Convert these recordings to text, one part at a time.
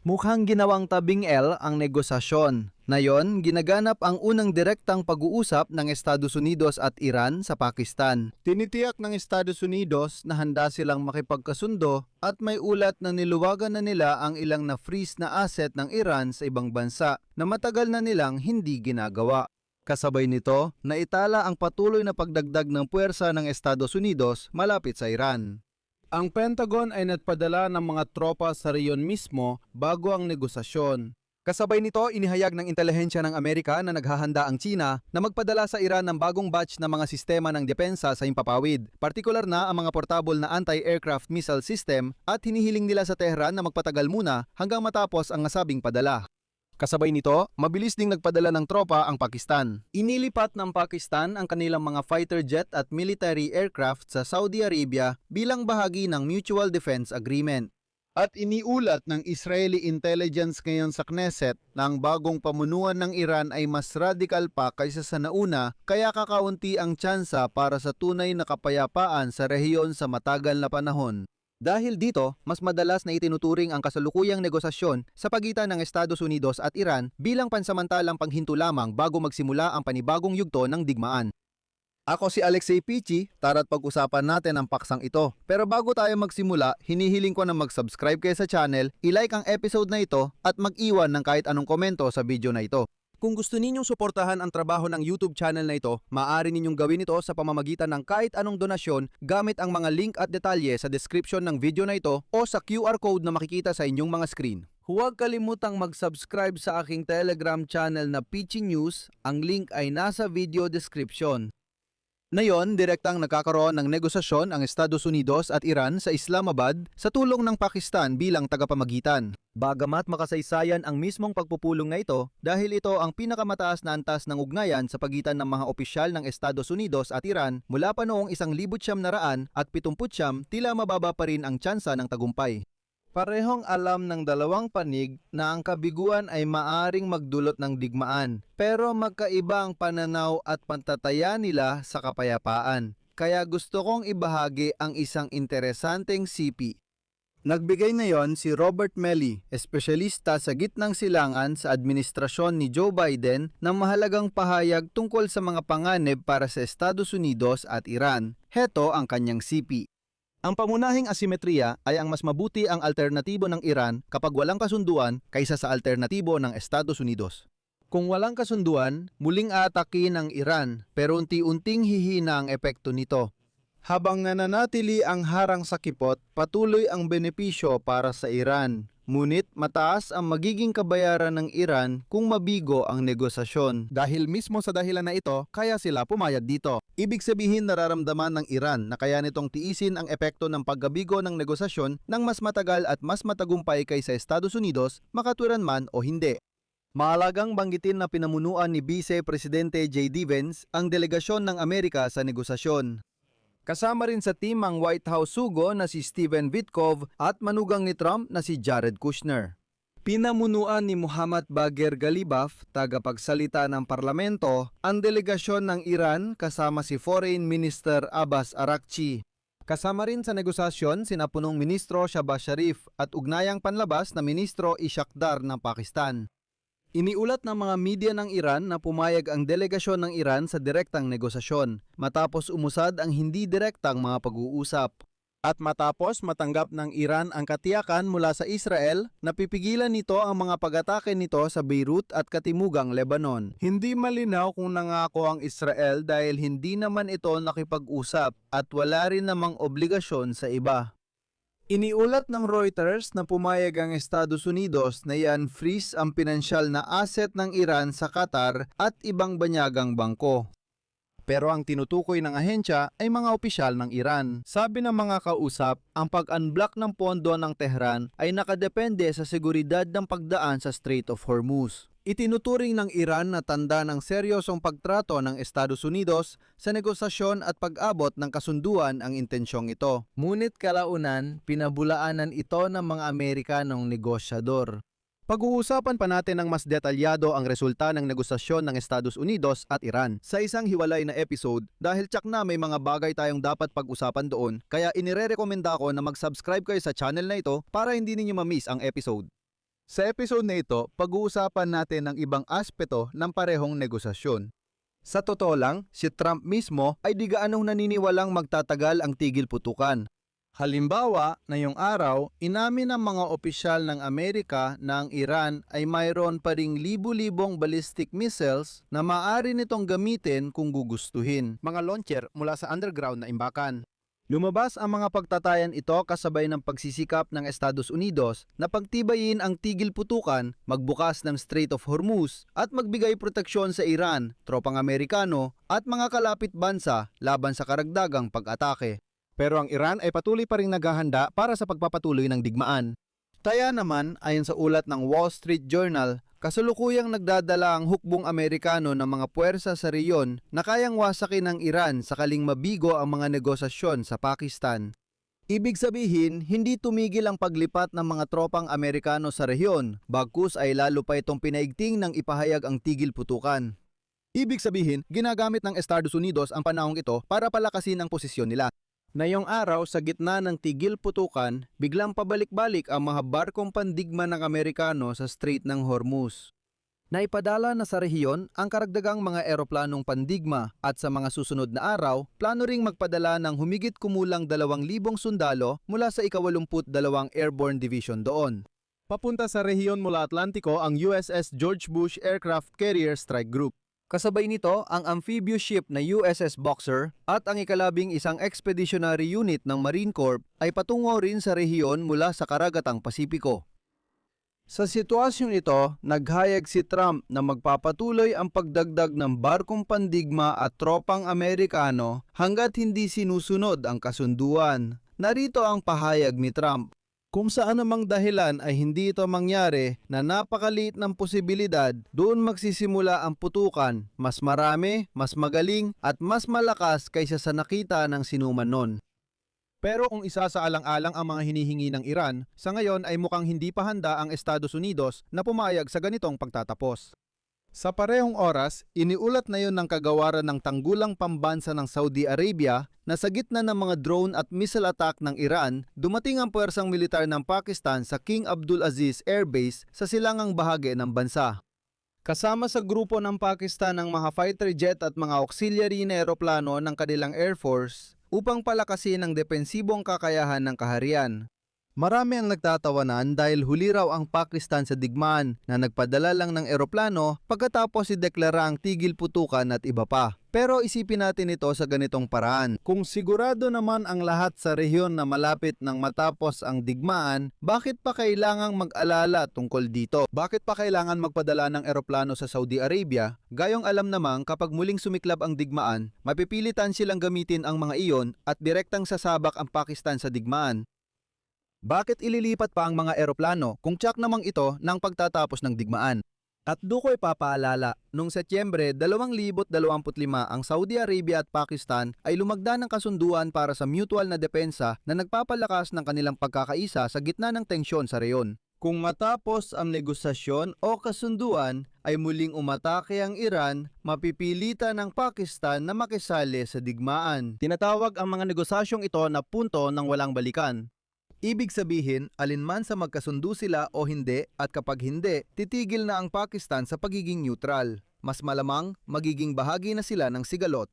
Mukhang ginawang tabing L ang negosasyon. Ngayon, ginaganap ang unang direktang pag-uusap ng Estados Unidos at Iran sa Pakistan. Tinitiyak ng Estados Unidos na handa silang makipagkasundo at may ulat na niluwagan na nila ang ilang na-freeze na asset ng Iran sa ibang bansa na matagal na nilang hindi ginagawa. Kasabay nito, naitala ang patuloy na pagdagdag ng puwersa ng Estados Unidos malapit sa Iran. Ang Pentagon ay nagpadala ng mga tropa sa reyon mismo bago ang negosasyon. Kasabay nito, inihayag ng intelihensya ng Amerika na naghahanda ang China na magpadala sa Iran ng bagong batch ng mga sistema ng depensa sa himpapawid, partikular na ang mga portable na anti-aircraft missile system, at hinihiling nila sa Tehran na magpatagal muna hanggang matapos ang nasabing padala. Kasabay nito, mabilis ding nagpadala ng tropa ang Pakistan. Inilipat ng Pakistan ang kanilang mga fighter jet at military aircraft sa Saudi Arabia bilang bahagi ng Mutual Defense Agreement. At iniulat ng Israeli intelligence ngayon sa Knesset na ang bagong pamunuan ng Iran ay mas radikal pa kaysa sa nauna, kaya kakaunti ang tsansa para sa tunay na kapayapaan sa rehiyon sa matagal na panahon. Dahil dito, mas madalas na itinuturing ang kasalukuyang negosasyon sa pagitan ng Estados Unidos at Iran bilang pansamantalang panghinto lamang bago magsimula ang panibagong yugto ng digmaan. Ako si Alexei Pichi, tara't pag-usapan natin ang paksang ito. Pero bago tayo magsimula, hinihiling ko na mag-subscribe kayo sa channel, i-like ang episode na ito at mag-iwan ng kahit anong komento sa video na ito. Kung gusto ninyong suportahan ang trabaho ng YouTube channel na ito, maaari ninyong gawin ito sa pamamagitan ng kahit anong donasyon gamit ang mga link at detalye sa description ng video na ito o sa QR code na makikita sa inyong mga screen. Huwag kalimutang mag-subscribe sa aking Telegram channel na Pichi News, ang link ay nasa video description. Ngayon, direktang nagkakaroon ng negosasyon ang Estados Unidos at Iran sa Islamabad sa tulong ng Pakistan bilang tagapamagitan. Bagamat makasaysayan ang mismong pagpupulong na ito dahil ito ang pinakamataas na antas ng ugnayan sa pagitan ng mga opisyal ng Estados Unidos at Iran mula pa noong 1979 at 79, tila mababa pa rin ang tsansa ng tagumpay. Parehong alam ng dalawang panig na ang kabiguan ay maaring magdulot ng digmaan, pero magkaiba ang pananaw at pantataya nila sa kapayapaan. Kaya gusto kong ibahagi ang isang interesanteng sipi. Nagbigay ngayon si Robert Malley, espesyalista sa gitnang silangan sa administrasyon ni Joe Biden, ng mahalagang pahayag tungkol sa mga panganib para sa Estados Unidos at Iran. Heto ang kanyang sipi. Ang pamunahing asimetriya ay ang mas mabuti ang alternatibo ng Iran kapag walang kasunduan kaysa sa alternatibo ng Estados Unidos. Kung walang kasunduan, muling aatakin ng Iran pero unti-unting hihina ang epekto nito. Habang nananatili ang harang sa kipot, patuloy ang benepisyo para sa Iran. Ngunit mataas ang magiging kabayaran ng Iran kung mabigo ang negosasyon. Dahil mismo sa dahilan na ito, kaya sila pumayag dito. Ibig sabihin nararamdaman ng Iran na kaya nitong tiisin ang epekto ng paggabigo ng negosasyon ng mas matagal at mas matagumpay kaysa Estados Unidos, makatuwiran man o hindi. Mahalagang banggitin na pinamunuan ni Vice Presidente J.D. Vance ang delegasyon ng Amerika sa negosasyon. Kasama rin sa team ang White House sugo na si Steven Witkoff at manugang ni Trump na si Jared Kushner. Pinamunuan ni Muhammad Bagher Ghalibaf, tagapagsalita ng parlamento, ang delegasyon ng Iran kasama si Foreign Minister Abbas Araghchi. Kasama rin sa negosasyon sina punong ministro Shahbaz Sharif at ugnayang panlabas na ministro Ishaq Dar ng Pakistan. Iniulat ng mga media ng Iran na pumayag ang delegasyon ng Iran sa direktang negosasyon matapos umusad ang hindi direktang mga pag-uusap. At matapos matanggap ng Iran ang katiyakan mula sa Israel na pipigilan nito ang mga pag-atake nito sa Beirut at katimugang Lebanon. Hindi malinaw kung nangako ang Israel dahil hindi naman ito nakipag-usap at wala rin namang obligasyon sa iba. Iniulat ng Reuters na pumayag ang Estados Unidos na i-unfreeze ang pinansyal na asset ng Iran sa Qatar at ibang banyagang bangko. Pero ang tinutukoy ng ahensya ay mga opisyal ng Iran. Sabi ng mga kausap, ang pag-unblock ng pondo ng Tehran ay nakadepende sa seguridad ng pagdaan sa Strait of Hormuz. Itinuturing ng Iran na tanda ng seryosong pagtrato ng Estados Unidos sa negosasyon at pag-abot ng kasunduan ang intensyong ito. Ngunit kalaunan, pinabulaanan ito ng mga Amerikanong negosyador. Pag-uusapan pa natin ng mas detalyado ang resulta ng negosasyon ng Estados Unidos at Iran sa isang hiwalay na episode dahil tsak na may mga bagay tayong dapat pag-usapan doon, kaya inirerekomenda ko na mag-subscribe kayo sa channel na ito para hindi ninyo ma-miss ang episode. Sa episode na ito, pag-uusapan natin ang ibang aspeto ng parehong negosasyon. Sa totoo lang, si Trump mismo ay di gaanong naniniwalang magtatagal ang tigil putukan. Halimbawa, ngayong araw, inamin ng mga opisyal ng Amerika na ang Iran ay mayroon pa ring libu-libong ballistic missiles na maaari nitong gamitin kung gugustuhin. Mga launcher mula sa underground na imbakan. Lumabas ang mga pagtatayan ito kasabay ng pagsisikap ng Estados Unidos na pagtibayin ang tigil putukan, magbukas ng Strait of Hormuz at magbigay proteksyon sa Iran, tropang Amerikano at mga kalapit bansa laban sa karagdagang pag-atake. Pero ang Iran ay patuloy pa ring naghahanda para sa pagpapatuloy ng digmaan. Kaya naman, ayon sa ulat ng Wall Street Journal, kasalukuyang nagdadala ang hukbong Amerikano ng mga puwersa sa rehiyon na kayang wasakin ng Iran sakaling mabigo ang mga negosasyon sa Pakistan. Ibig sabihin, hindi tumigil ang paglipat ng mga tropang Amerikano sa rehiyon, bagkus ay lalo pa itong pinaigting ng ipahayag ang tigil putukan. Ibig sabihin, ginagamit ng Estados Unidos ang panahong ito para palakasin ang posisyon nila. Ngayong araw, sa gitna ng tigil putukan, biglang pabalik-balik ang mga barkong pandigma ng Amerikano sa Strait ng Hormuz. Naipadala na sa rehiyon ang karagdagang mga eroplanong pandigma at sa mga susunod na araw, plano ring magpadala ng humigit kumulang 2,000 sundalo mula sa ika-82 Airborne Division doon. Papunta sa rehiyon mula Atlantiko ang USS George Bush Aircraft Carrier Strike Group. Kasabay nito ang amphibious ship na USS Boxer at ang ika-11 Expeditionary Unit ng Marine Corps ay patungo rin sa rehiyon mula sa Karagatang Pasipiko. Sa sitwasyong ito, naghayag si Trump na magpapatuloy ang pagdagdag ng barkong pandigma at tropang Amerikano hanggat hindi sinusunod ang kasunduan. Narito ang pahayag ni Trump. Kung saan namang dahilan ay hindi ito mangyari na napakaliit ng posibilidad, doon magsisimula ang putukan, mas marami, mas magaling at mas malakas kaysa sa nakita ng sinuman nun. Pero kung isasaalang-alang ang mga hinihingi ng Iran, sa ngayon ay mukhang hindi pa handa ang Estados Unidos na pumayag sa ganitong pagtatapos. Sa parehong oras, iniulat na yon ng kagawaran ng tanggulang pambansa ng Saudi Arabia na sa gitna ng mga drone at missile attack ng Iran, dumating ang puwersang militar ng Pakistan sa King Abdul Aziz Air Base sa silangang bahagi ng bansa. Kasama sa grupo ng Pakistan ang mga fighter jet at mga auxiliary na eroplano ng kanilang Air Force upang palakasin ang depensibong kakayahan ng kaharian. Marami ang nagtatawanan dahil huli raw ang Pakistan sa digmaan na nagpadala lang ng eroplano pagkatapos ideklara ang tigil putukan at iba pa. Pero isipin natin ito sa ganitong paraan. Kung sigurado naman ang lahat sa rehiyon na malapit nang matapos ang digmaan, bakit pa kailangang mag-alala tungkol dito? Bakit pa kailangan magpadala ng eroplano sa Saudi Arabia? Gayong alam namang kapag muling sumiklab ang digmaan, mapipilitan silang gamitin ang mga iyon at direktang sasabak ang Pakistan sa digmaan. Bakit ililipat pa ang mga eroplano kung tiyak namang ito ng pagtatapos ng digmaan? At doon ko'y papaalala, noong Setyembre 2025 ang Saudi Arabia at Pakistan ay lumagda ng kasunduan para sa mutual na depensa na nagpapalakas ng kanilang pagkakaisa sa gitna ng tensyon sa reyon. Kung matapos ang negosasyon o kasunduan ay muling umatake ang Iran, mapipilitan ng Pakistan na makisali sa digmaan. Tinatawag ang mga negosasyong ito na punto ng walang balikan. Ibig sabihin, alinman sa magkasundo sila o hindi at kapag hindi, titigil na ang Pakistan sa pagiging neutral. Mas malamang, magiging bahagi na sila ng sigalot.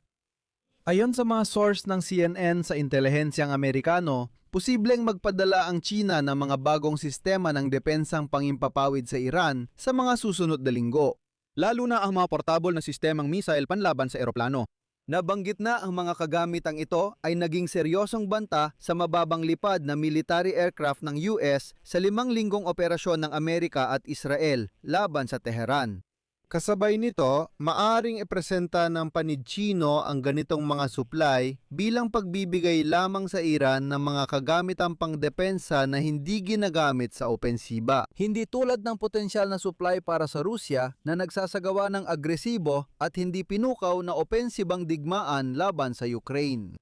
Ayon sa mga source ng CNN sa intelihensyang Amerikano, posibleng magpadala ang China ng mga bagong sistema ng depensang pangimpapawid sa Iran sa mga susunod na linggo. Lalo na ang mga portable na sistemang missile panlaban sa eroplano. Nabanggit na ang mga kagamitang ito ay naging seryosong banta sa mababang lipad na military aircraft ng US sa 5 linggong operasyon ng Amerika at Israel laban sa Tehran. Kasabay nito, maaring ipresenta ng panid Chino ang ganitong mga supply bilang pagbibigay lamang sa Iran ng mga kagamitang pangdepensa na hindi ginagamit sa opensiba. Hindi tulad ng potensyal na supply para sa Rusya na nagsasagawa ng agresibo at hindi pinukaw na opensibang digmaan laban sa Ukraine.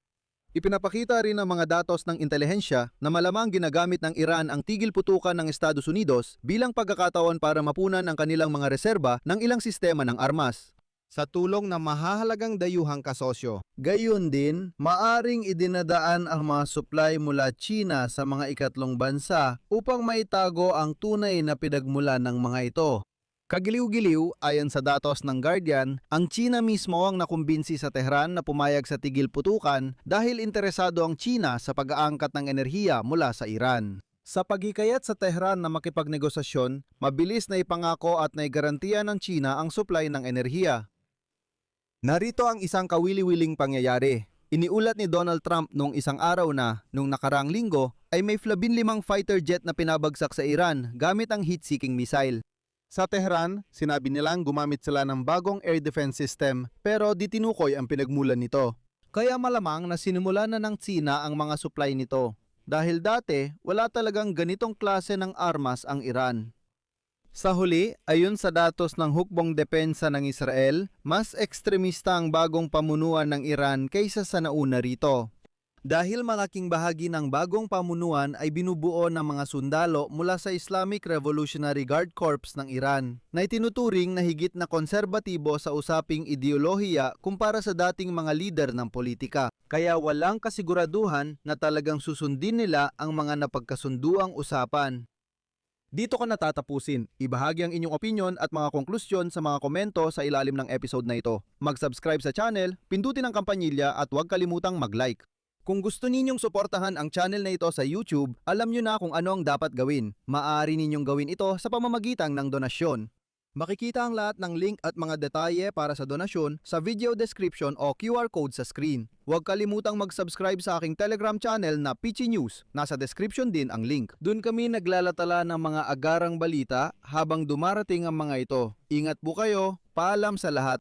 Ipinapakita rin ng mga datos ng intelihensya na malamang ginagamit ng Iran ang tigil putukan ng Estados Unidos bilang pagkakataon para mapunan ang kanilang mga reserba ng ilang sistema ng armas. sa tulong ng mahahalagang dayuhang kasosyo. Gayon din, maaring idinadaan ang mga supply mula China sa mga ikatlong bansa upang maitago ang tunay na pinagmulan ng mga ito. Kagiliw-giliw, ayon sa datos ng Guardian, ang China mismo ang nakumbinsi sa Tehran na pumayag sa tigil putukan dahil interesado ang China sa pag-aangkat ng enerhiya mula sa Iran. Sa paghikayat sa Tehran na makipagnegosasyon, mabilis na ipangako at naigarantiya ng China ang supply ng enerhiya. Narito ang isang kawili-wiling pangyayari. Iniulat ni Donald Trump noong isang araw na, nung nakaraang linggo, ay may 15 fighter jet na pinabagsak sa Iran gamit ang heat-seeking missile. Sa Tehran, sinabi nilang gumamit sila ng bagong air defense system pero di tinukoy ang pinagmulan nito. Kaya malamang na sinimula na ng China ang mga supply nito. Dahil dati, wala talagang ganitong klase ng armas ang Iran. Sa huli, ayon sa datos ng Hukbong Depensa ng Israel, mas ekstremista ang bagong pamunuan ng Iran kaysa sa nauna rito. Dahil malaking bahagi ng bagong pamunuan ay binubuo ng mga sundalo mula sa Islamic Revolutionary Guard Corps ng Iran, na itinuturing na higit na konserbatibo sa usaping ideolohiya kumpara sa dating mga lider ng politika. Kaya walang kasiguraduhan na talagang susundin nila ang mga napagkasunduang usapan. Dito ko natatapusin. Ibahagi ang inyong opinion at mga konklusyon sa mga komento sa ilalim ng episode na ito. Mag-subscribe sa channel, pindutin ang kampanilya at huwag kalimutang mag-like. Kung gusto ninyong suportahan ang channel na ito sa YouTube, alam nyo na kung ano ang dapat gawin. Maaari ninyong gawin ito sa pamamagitan ng donasyon. Makikita ang lahat ng link at mga detalye para sa donasyon sa video description o QR code sa screen. Huwag kalimutang mag-subscribe sa aking Telegram channel na Pichi News. Nasa description din ang link. Doon kami naglalatala ng mga agarang balita habang dumarating ang mga ito. Ingat po kayo. Paalam sa lahat.